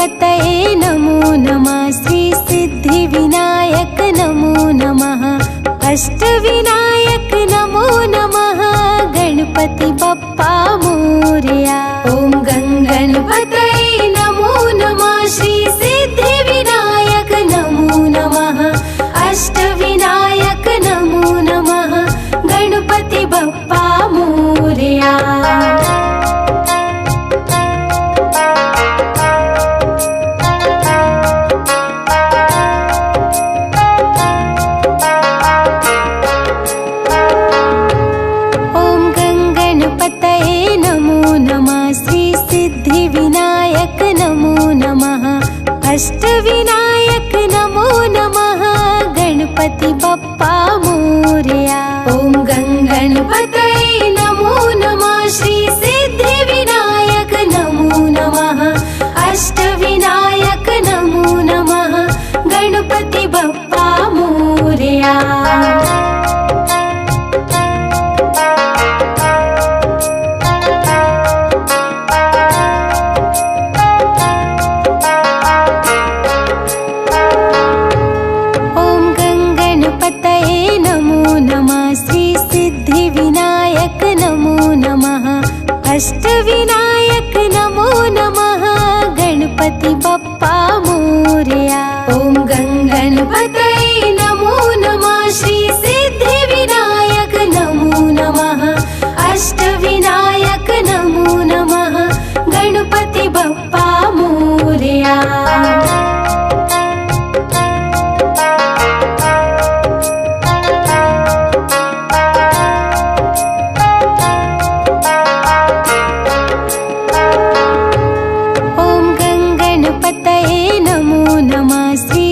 गणपतये नमो नमः। श्री सिद्धिविनायक नमो नमः। अष्टविनायक नमो नमः। गणपति बप्पा मोरया। ॐ गणपतये नमो नमः। श्री सिद्धिविनायक नमो नमः। अष्टविनायक नमो नमः। गणपति बप्पा मोरया। सिद्धिविनायक नमो नमः। अष्टविनायक नमो नमः। गणपति बप्पा मोरया। ॐ गणपतये नमो नमः। श्री सिद्धिविनायक नमो नमः। अष्टविनायक नमो नमः। गणपति बप्पा मोरया। सिद्धिविनायक नमो नमः। अष्टविनायक नमो नमः। गणपति बप्पा मोरया। ॐ गणपतये नमो नमः। श्री सिद्धिविनायक नमो नमः। अष्टविनायक नमो नमः। गणपति बप्पा मोरया।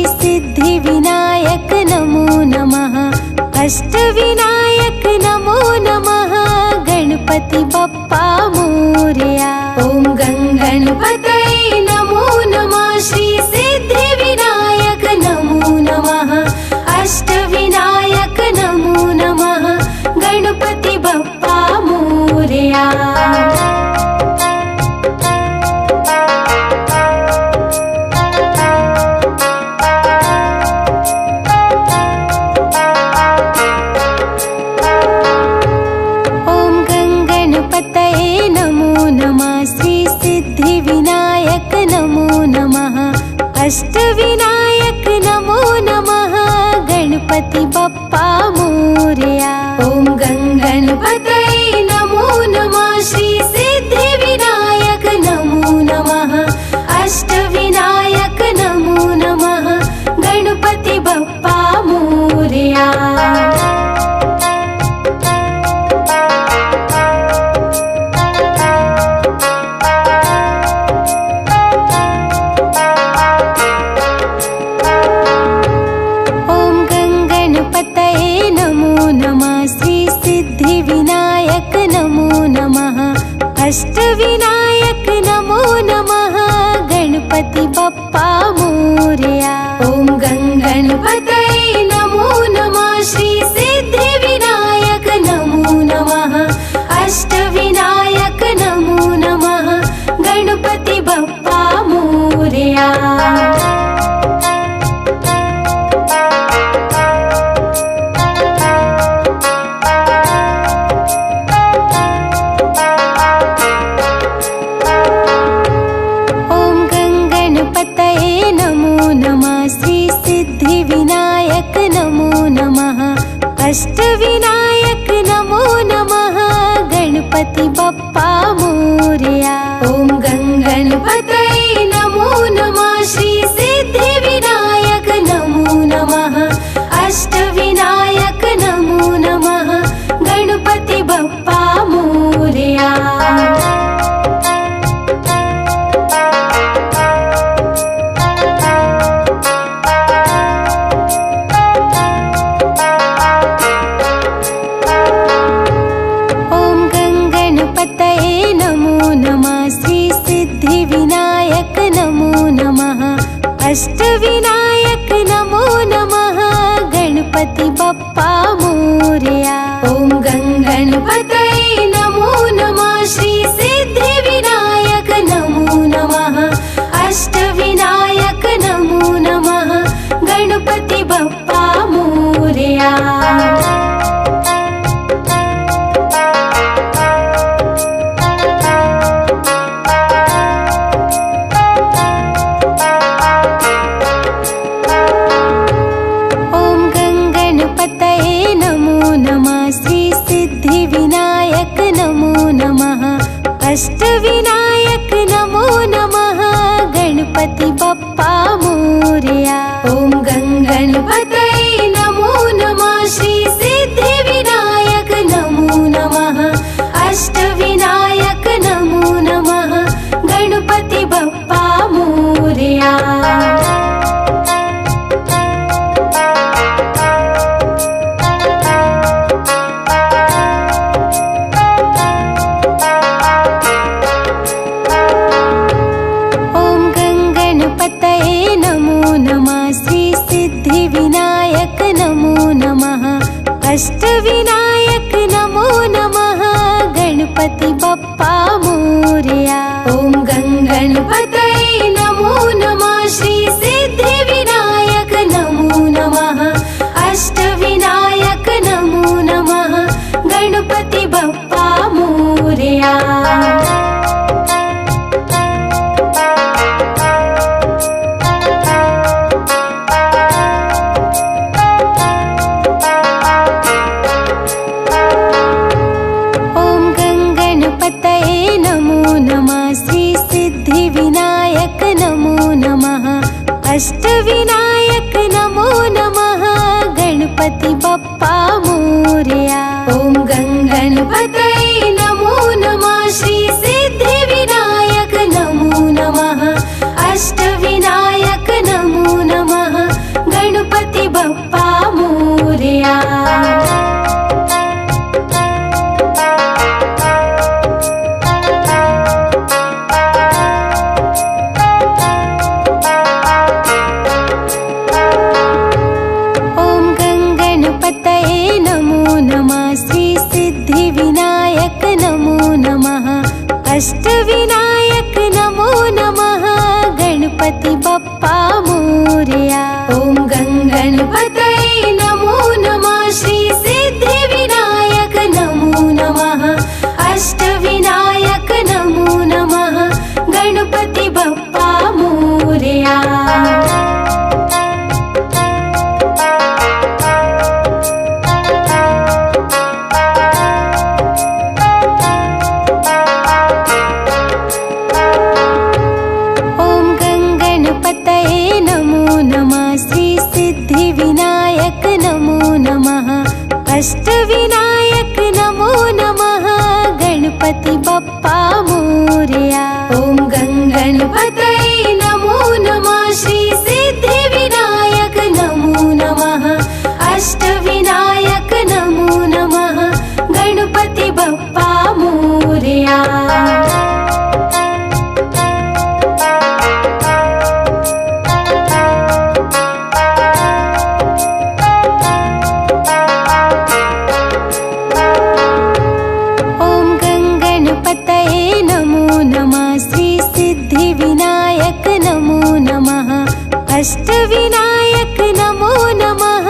सिद्धिविनायक नमो नमः। अष्टविनायक नमो नमः। गणपति बप्पा मोरया। ॐ गणपतये नमो नमः। श्री सिद्धिविनायक नमो नमः। अष्टविनायक नमो नमः। गणपति बप्पा मोरया। सिद्धिविनायक नमो नमः। अष्टविनायक नमो नमः। गणपति बप्पा मोरया। ॐ गणपतये नमो नमः। श्री सिद्धिविनायक नमो नमः। अष्टविनायक नमो नमः। गणपति बप्पा मोरया। सिद्धिविनायक नमो नमः। अष्टविनायक नमो नमः। गणपति बप्पा मोरया। ॐ गणपतये नमो नमः। श्री सिद्धिविनायक नमो नमः। अष्टविनायक नमो नमः। गणपति बप्पा मोरया। सिद्धिविनायक नमो नमः। अष्टविनायक नमो नमः। गणपति बप्पा मोरया। ॐ गणपतये नमो नमः। श्री सिद्धिविनायक नमो नमः। अष्टविनायक नमो नमः। गणपति बप्पा मोरया। सिद्धिविनायक नमो नमः। अष्टविनायक नमो नमः। गणपति बप्पा मोरया। ॐ गणपतये नमो नमः। श्री सिद्धिविनायक नमो नमः। अष्टविनायक मोरया। अष्टविनायक नमो नमः गणपति बप्पा मोरया। ॐ गणपतये नमो नमः श्री सिद्धिविनायक नमो नमः। अष्टविनायक नमो नमः गणपति बप्पा मोरया। अष्टविनायक नमो नमः गणपति बप्पा मोरया। ॐ गणपतये नमो नमः श्री सिद्धिविनायक नमो नमः। अष्टविनायक नमो नमः गणपति बप्पा मोरया। अष्टविनायक नमो नमः गणपति बप्पा मोरया। ॐ गणपतये नमो नमः श्री सिद्धिविनायक नमो नमः। अष्टविनायक नमो नमः गणपति बप्पा मोरया। विनायक नमो नमः। अष्टविनायक नमो नमः गणपति बप्पा मोरया। ॐ गणपतये नमो नमः श्री सिद्धिविनायक नमो नमः। अष्टविनायक नमो नमः गणपति बप्पा मोरया। विनायक नमो नमः। अष्टविनायक नमो नमः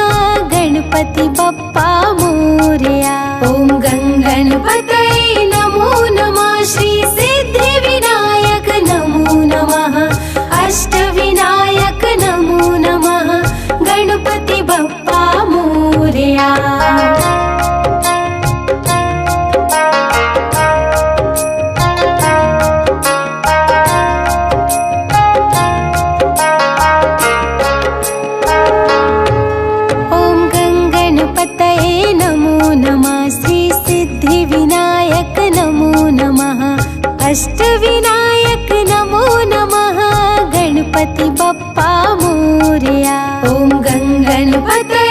गणपति बप्पा मोरया। ॐ गणपतये नमो नमः श्री सिद्धिविनायक नमो नमः। अष्टविनायक नमो नमः गणपति बप्पा मोरया। विनायक नमो नमः। अष्टविनायक नमो नमः गणपति बप्पा मोरया। ॐ गणपतये